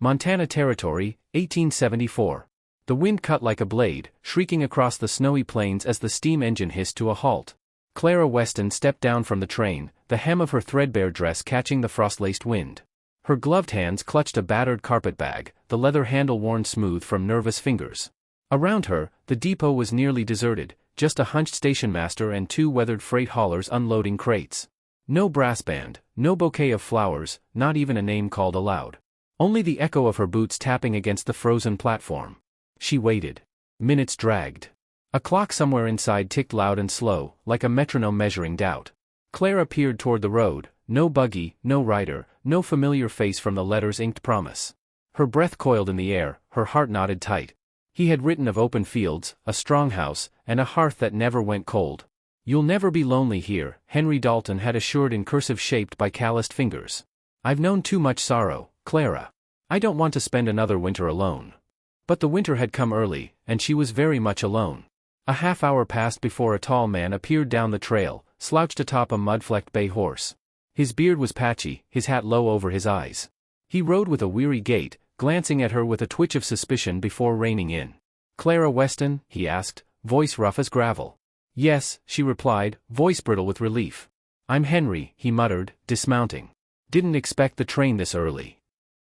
Montana Territory, 1874. The wind cut like a blade, shrieking across the snowy plains as the steam engine hissed to a halt. Clara Weston stepped down from the train, the hem of her threadbare dress catching the frost-laced wind. Her gloved hands clutched a battered carpetbag, the leather handle worn smooth from nervous fingers. Around her, the depot was nearly deserted, just a hunched station master and two weathered freight haulers unloading crates. No brass band, no bouquet of flowers, not even a name called aloud. Only the echo of her boots tapping against the frozen platform. She waited. Minutes dragged. A clock somewhere inside ticked loud and slow, like a metronome measuring doubt. Clara peered toward the road, no buggy, no rider, no familiar face from the letters inked promise. Her breath coiled in the air, her heart knotted tight. He had written of open fields, a strong house, and a hearth that never went cold. "You'll never be lonely here," Henry Dalton had assured in cursive shaped by calloused fingers. "I've known too much sorrow, Clara. I don't want to spend another winter alone." But the winter had come early, and she was very much alone. A half-hour passed before a tall man appeared down the trail, slouched atop a mud-flecked bay horse. His beard was patchy, his hat low over his eyes. He rode with a weary gait, glancing at her with a twitch of suspicion before reining in. "Clara Weston?" he asked, voice rough as gravel. "Yes," she replied, voice brittle with relief. "I'm Henry," he muttered, dismounting. "Didn't expect the train this early."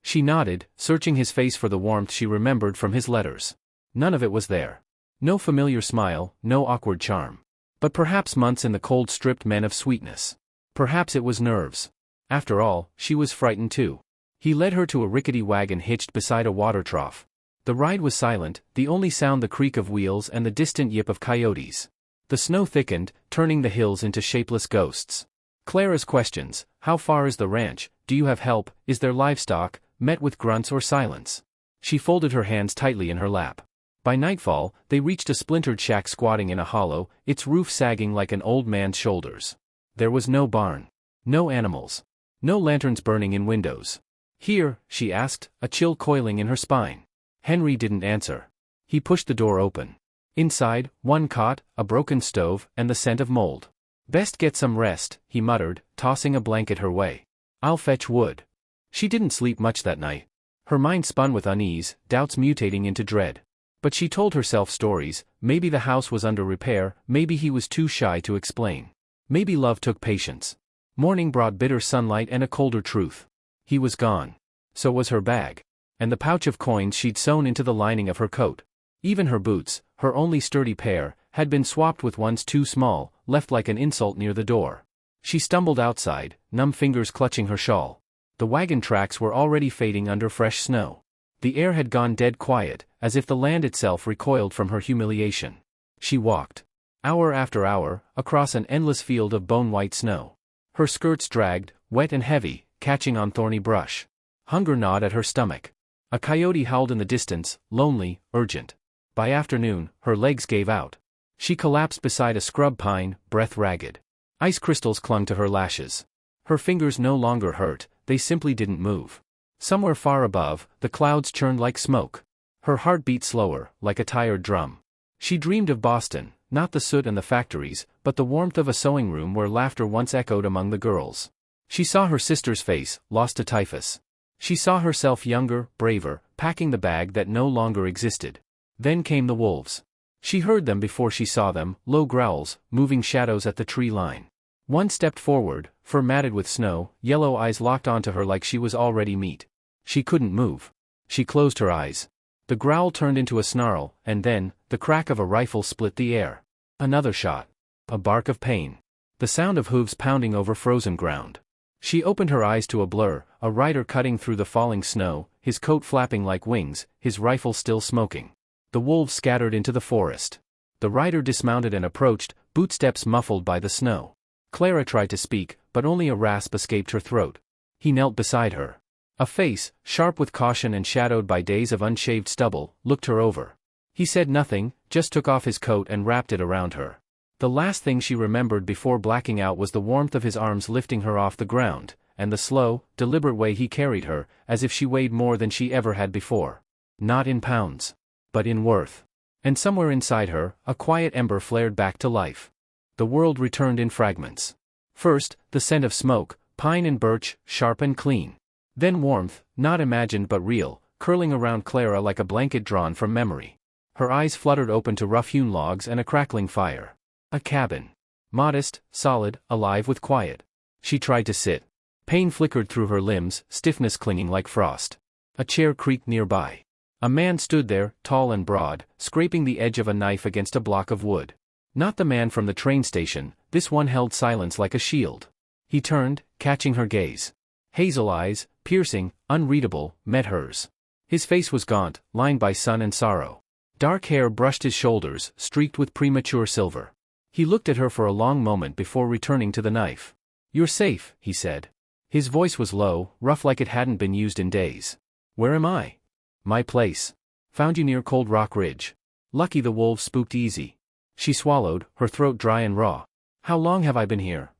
She nodded, searching his face for the warmth she remembered from his letters. None of it was there. No familiar smile, no awkward charm. But perhaps months in the cold stripped men of sweetness. Perhaps it was nerves. After all, she was frightened too. He led her to a rickety wagon hitched beside a water trough. The ride was silent, the only sound the creak of wheels and the distant yip of coyotes. The snow thickened, turning the hills into shapeless ghosts. Clara's questions, "How far is the ranch? Do you have help? Is there livestock?" met with grunts or silence. She folded her hands tightly in her lap. By nightfall, they reached a splintered shack squatting in a hollow, its roof sagging like an old man's shoulders. There was no barn. No animals. No lanterns burning in windows. "Here?" she asked, a chill coiling in her spine. Henry didn't answer. He pushed the door open. Inside, one cot, a broken stove, and the scent of mold. "Best get some rest," he muttered, tossing a blanket her way. "I'll fetch wood." She didn't sleep much that night. Her mind spun with unease, doubts mutating into dread. But she told herself stories, maybe the house was under repair, maybe he was too shy to explain. Maybe love took patience. Morning brought bitter sunlight and a colder truth. He was gone. So was her bag. And the pouch of coins she'd sewn into the lining of her coat. Even her boots, her only sturdy pair, had been swapped with ones too small, left like an insult near the door. She stumbled outside, numb fingers clutching her shawl. The wagon tracks were already fading under fresh snow. The air had gone dead quiet, as if the land itself recoiled from her humiliation. She walked. Hour after hour, across an endless field of bone-white snow. Her skirts dragged, wet and heavy, catching on thorny brush. Hunger gnawed at her stomach. A coyote howled in the distance, lonely, urgent. By afternoon, her legs gave out. She collapsed beside a scrub pine, breath ragged. Ice crystals clung to her lashes. Her fingers no longer hurt, they simply didn't move. Somewhere far above, the clouds churned like smoke. Her heart beat slower, like a tired drum. She dreamed of Boston, not the soot and the factories, but the warmth of a sewing room where laughter once echoed among the girls. She saw her sister's face, lost to typhus. She saw herself younger, braver, packing the bag that no longer existed. Then came the wolves. She heard them before she saw them, low growls, moving shadows at the tree line. One stepped forward, fur matted with snow, yellow eyes locked onto her like she was already meat. She couldn't move. She closed her eyes. The growl turned into a snarl, and then, the crack of a rifle split the air. Another shot. A bark of pain. The sound of hooves pounding over frozen ground. She opened her eyes to a blur, a rider cutting through the falling snow, his coat flapping like wings, his rifle still smoking. The wolves scattered into the forest. The rider dismounted and approached, bootsteps muffled by the snow. Clara tried to speak, but only a rasp escaped her throat. He knelt beside her. A face, sharp with caution and shadowed by days of unshaved stubble, looked her over. He said nothing, just took off his coat and wrapped it around her. The last thing she remembered before blacking out was the warmth of his arms lifting her off the ground, and the slow, deliberate way he carried her, as if she weighed more than she ever had before. Not in pounds. But in worth. And somewhere inside her, a quiet ember flared back to life. The world returned in fragments. First, the scent of smoke, pine and birch, sharp and clean. Then warmth, not imagined but real, curling around Clara like a blanket drawn from memory. Her eyes fluttered open to rough-hewn logs and a crackling fire. A cabin. Modest, solid, alive with quiet. She tried to sit. Pain flickered through her limbs, stiffness clinging like frost. A chair creaked nearby. A man stood there, tall and broad, scraping the edge of a knife against a block of wood. Not the man from the train station, this one held silence like a shield. He turned, catching her gaze. Hazel eyes, piercing, unreadable, met hers. His face was gaunt, lined by sun and sorrow. Dark hair brushed his shoulders, streaked with premature silver. He looked at her for a long moment before returning to the knife. "You're safe," he said. His voice was low, rough like it hadn't been used in days. "Where am I?" "My place. Found you near Cold Rock Ridge. Lucky the wolves spooked easy." She swallowed, her throat dry and raw. "How long have I been here?"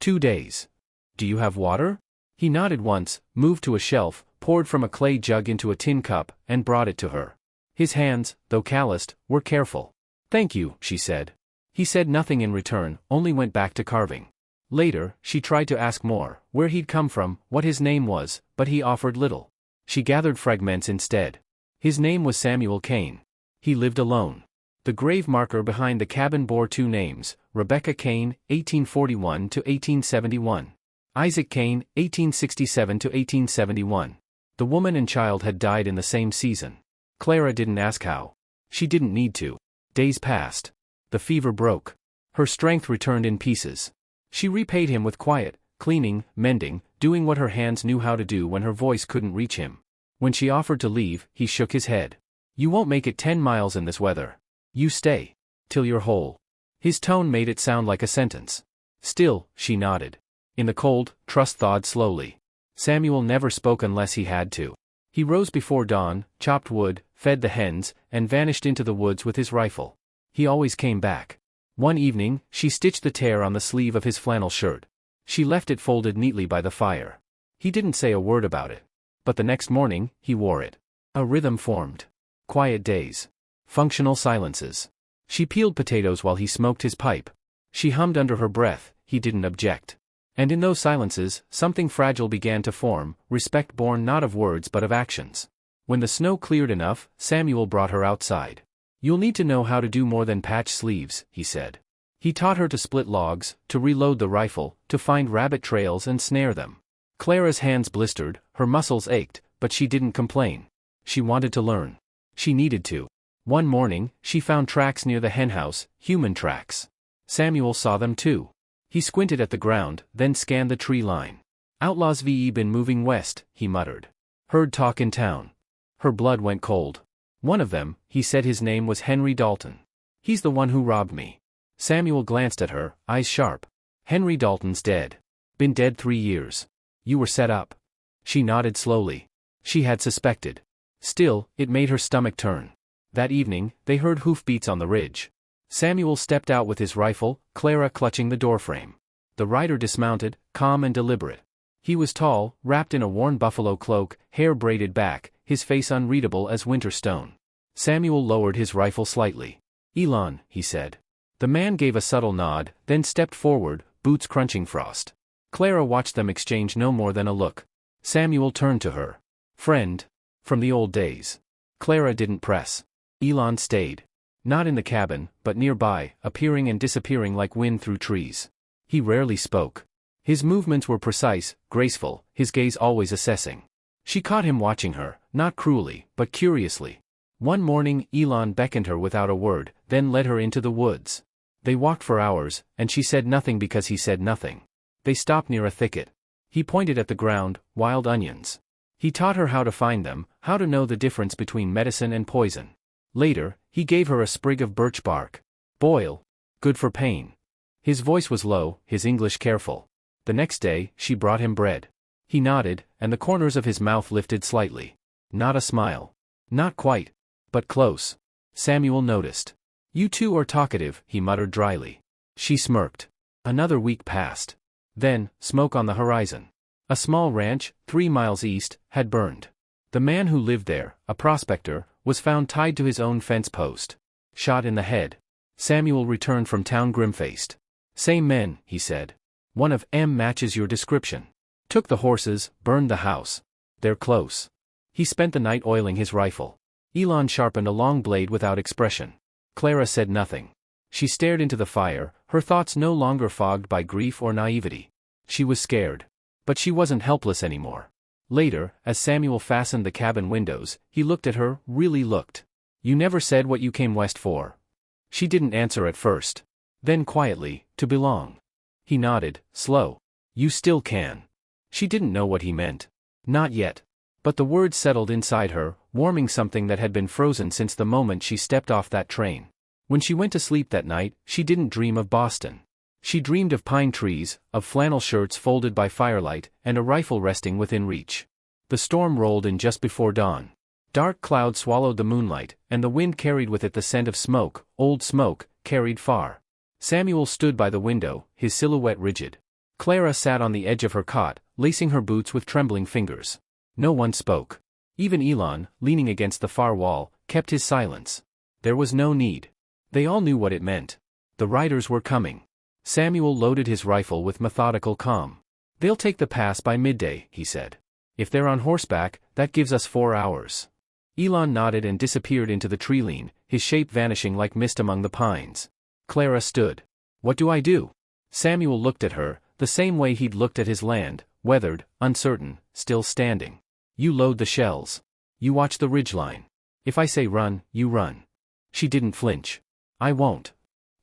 2 days. "Do you have water?" He nodded once, moved to a shelf, poured from a clay jug into a tin cup, and brought it to her. His hands, though calloused, were careful. "Thank you," she said. He said nothing in return, only went back to carving. Later, she tried to ask more, where he'd come from, what his name was, but he offered little. She gathered fragments instead. His name was Samuel Kane. He lived alone. The grave marker behind the cabin bore 2 names, Rebecca Kane, 1841 to 1871. Isaac Kane, 1867 to 1871. The woman and child had died in the same season. Clara didn't ask how. She didn't need to. Days passed. The fever broke. Her strength returned in pieces. She repaid him with quiet, cleaning, mending, doing what her hands knew how to do when her voice couldn't reach him. When she offered to leave, he shook his head. "You won't make it 10 miles in this weather. You stay. Till you're whole." His tone made it sound like a sentence. "Still," she nodded. In the cold, Trust thawed slowly. Samuel never spoke unless he had to. He rose before dawn, chopped wood, fed the hens, and vanished into the woods with his rifle. He always came back. One evening, she stitched the tear on the sleeve of his flannel shirt. She left it folded neatly by the fire. He didn't say a word about it. But the next morning, he wore it. A rhythm formed. Quiet days. Functional silences. She peeled potatoes while he smoked his pipe. She hummed under her breath, he didn't object. And in those silences, something fragile began to form, respect born not of words but of actions. When the snow cleared enough, Samuel brought her outside. "You'll need to know how to do more than patch sleeves," he said. He taught her to split logs, to reload the rifle, to find rabbit trails and snare them. Clara's hands blistered, her muscles ached, but she didn't complain. She wanted to learn. She needed to. One morning, she found tracks near the henhouse, human tracks. Samuel saw them too. He squinted at the ground, then scanned the tree line. "Outlaws been moving west," he muttered. "Heard talk in town." Her blood went cold. "One of them," he said, his name was Henry Dalton. "He's the one who robbed me." Samuel glanced at her, eyes sharp. "Henry Dalton's dead. Been dead 3 years. You were set up." She nodded slowly. She had suspected. Still, it made her stomach turn. That evening, they heard hoofbeats on the ridge. Samuel stepped out with his rifle, Clara clutching the doorframe. The rider dismounted, calm and deliberate. He was tall, wrapped in a worn buffalo cloak, hair braided back, his face unreadable as winter stone. Samuel lowered his rifle slightly. "Elon," he said. The man gave a subtle nod, then stepped forward, boots crunching frost. Clara watched them exchange no more than a look. Samuel turned to her. "Friend? From the old days." Clara didn't press. Elon stayed. Not in the cabin, but nearby, appearing and disappearing like wind through trees. He rarely spoke. His movements were precise, graceful, his gaze always assessing. She caught him watching her, not cruelly, but curiously. One morning, Elon beckoned her without a word, then led her into the woods. They walked for hours, and she said nothing because he said nothing. They stopped near a thicket. He pointed at the ground, wild onions. He taught her how to find them, how to know the difference between medicine and poison. Later, he gave her a sprig of birch bark. "Boil. Good for pain." His voice was low, his English careful. The next day, she brought him bread. He nodded, and the corners of his mouth lifted slightly. Not a smile. Not quite. But close. Samuel noticed. "You two are talkative," he muttered dryly. She smirked. Another week passed. Then, smoke on the horizon. A small ranch, 3 miles east, had burned. The man who lived there, a prospector, was found tied to his own fence post. Shot in the head. Samuel returned from town grim-faced. "Same men," he said. "One of 'em matches your description. Took the horses, burned the house. They're close." He spent the night oiling his rifle. Elon sharpened a long blade without expression. Clara said nothing. She stared into the fire, her thoughts no longer fogged by grief or naivety. She was scared. But she wasn't helpless anymore. Later, as Samuel fastened the cabin windows, he looked at her, really looked. "You never said what you came west for." She didn't answer at first. Then quietly, "To belong." He nodded, slow. "You still can." She didn't know what he meant. Not yet. But the words settled inside her, warming something that had been frozen since the moment she stepped off that train. When she went to sleep that night, she didn't dream of Boston. She dreamed of pine trees, of flannel shirts folded by firelight, and a rifle resting within reach. The storm rolled in just before dawn. Dark clouds swallowed the moonlight, and the wind carried with it the scent of smoke, old smoke, carried far. Samuel stood by the window, his silhouette rigid. Clara sat on the edge of her cot, lacing her boots with trembling fingers. No one spoke. Even Elon, leaning against the far wall, kept his silence. There was no need. They all knew what it meant. The riders were coming. Samuel loaded his rifle with methodical calm. "They'll take the pass by midday," he said. "If they're on horseback, that gives us 4 hours." Elon nodded and disappeared into the tree-line, his shape vanishing like mist among the pines. Clara stood. "What do I do?" Samuel looked at her, the same way he'd looked at his land, weathered, uncertain, still standing. "You load the shells. You watch the ridgeline. If I say run, you run." She didn't flinch. "I won't."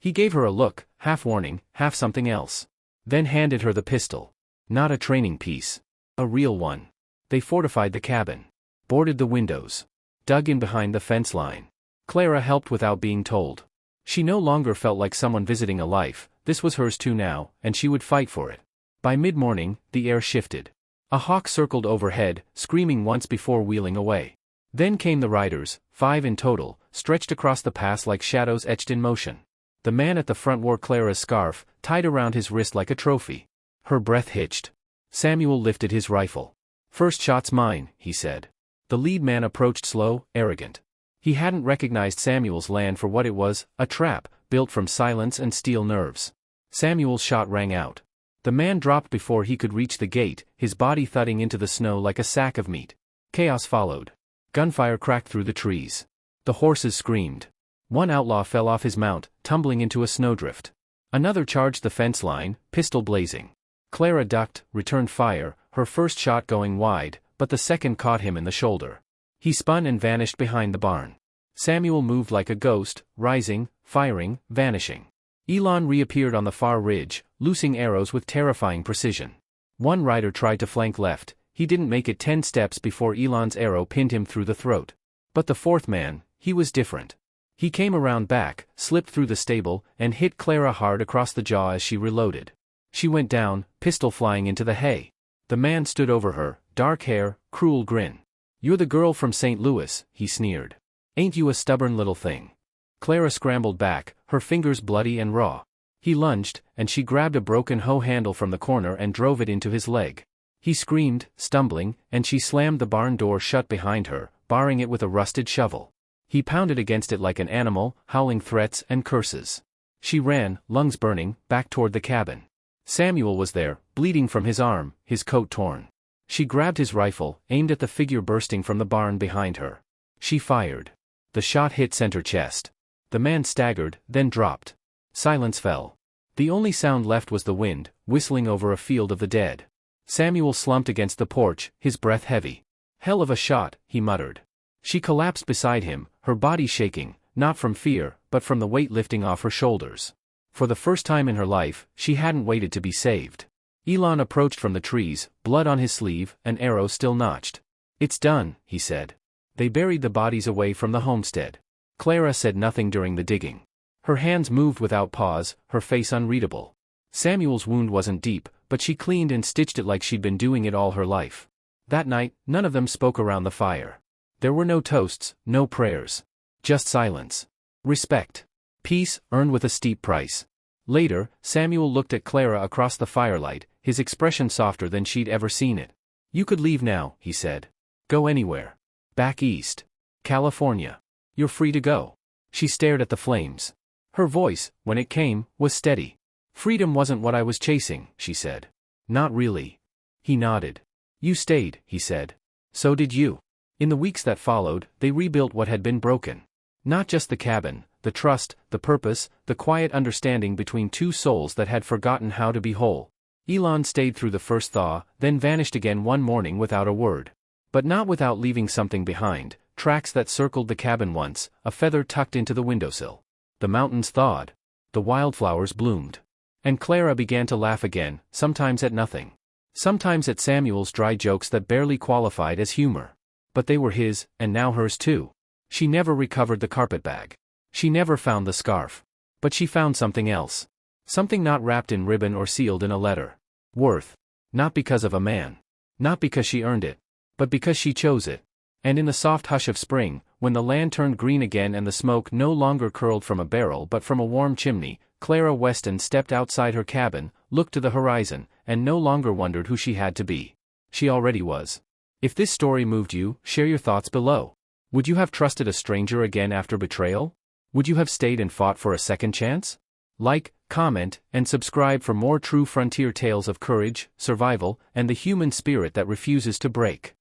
He gave her a look, half warning, half something else. Then handed her the pistol. Not a training piece. A real one. They fortified the cabin. Boarded the windows. Dug in behind the fence line. Clara helped without being told. She no longer felt like someone visiting a life, this was hers too now, and she would fight for it. By mid-morning, the air shifted. A hawk circled overhead, screaming once before wheeling away. Then came the riders, 5 in total, stretched across the pass like shadows etched in motion. The man at the front wore Clara's scarf, tied around his wrist like a trophy. Her breath hitched. Samuel lifted his rifle. "First shot's mine," he said. The lead man approached slow, arrogant. He hadn't recognized Samuel's land for what it was, a trap, built from silence and steel nerves. Samuel's shot rang out. The man dropped before he could reach the gate, his body thudding into the snow like a sack of meat. Chaos followed. Gunfire cracked through the trees. The horses screamed. One outlaw fell off his mount, tumbling into a snowdrift. Another charged the fence line, pistol blazing. Clara ducked, returned fire, her first shot going wide, but the second caught him in the shoulder. He spun and vanished behind the barn. Samuel moved like a ghost, rising, firing, vanishing. Elon reappeared on the far ridge, loosing arrows with terrifying precision. One rider tried to flank left, he didn't make it 10 steps before Elon's arrow pinned him through the throat. But the fourth man, he was different. He came around back, slipped through the stable, and hit Clara hard across the jaw as she reloaded. She went down, pistol flying into the hay. The man stood over her, dark hair, cruel grin. "You're the girl from St. Louis," he sneered. "Ain't you a stubborn little thing?" Clara scrambled back, her fingers bloody and raw. He lunged, and she grabbed a broken hoe handle from the corner and drove it into his leg. He screamed, stumbling, and she slammed the barn door shut behind her, barring it with a rusted shovel. He pounded against it like an animal, howling threats and curses. She ran, lungs burning, back toward the cabin. Samuel was there, bleeding from his arm, his coat torn. She grabbed his rifle, aimed at the figure bursting from the barn behind her. She fired. The shot hit center chest. The man staggered, then dropped. Silence fell. The only sound left was the wind, whistling over a field of the dead. Samuel slumped against the porch, his breath heavy. "Hell of a shot," he muttered. She collapsed beside him, her body shaking, not from fear, but from the weight lifting off her shoulders. For the first time in her life, she hadn't waited to be saved. Elon approached from the trees, blood on his sleeve, an arrow still notched. "It's done," he said. They buried the bodies away from the homestead. Clara said nothing during the digging. Her hands moved without pause, her face unreadable. Samuel's wound wasn't deep, but she cleaned and stitched it like she'd been doing it all her life. That night, none of them spoke around the fire. There were no toasts, no prayers. Just silence. Respect. Peace, earned with a steep price. Later, Samuel looked at Clara across the firelight, his expression softer than she'd ever seen it. "You could leave now," he said. "Go anywhere. Back east. California. You're free to go." She stared at the flames. Her voice, when it came, was steady. "Freedom wasn't what I was chasing," she said. "Not really." He nodded. "You stayed," he said. "So did you. In the weeks that followed, they rebuilt what had been broken. Not just the cabin, the trust, the purpose, the quiet understanding between two souls that had forgotten how to be whole. Elon stayed through the first thaw, then vanished again one morning without a word. But not without leaving something behind, tracks that circled the cabin once, a feather tucked into the windowsill. The mountains thawed. The wildflowers bloomed. And Clara began to laugh again, sometimes at nothing. Sometimes at Samuel's dry jokes that barely qualified as humor. But they were his, and now hers too. She never recovered the carpetbag. She never found the scarf. But she found something else. Something not wrapped in ribbon or sealed in a letter. Worth. Not because of a man. Not because she earned it. But because she chose it. And in the soft hush of spring, when the land turned green again and the smoke no longer curled from a barrel but from a warm chimney, Clara Weston stepped outside her cabin, looked to the horizon, and no longer wondered who she had to be. She already was. If this story moved you, share your thoughts below. Would you have trusted a stranger again after betrayal? Would you have stayed and fought for a second chance? Like, comment, and subscribe for more true frontier tales of courage, survival, and the human spirit that refuses to break.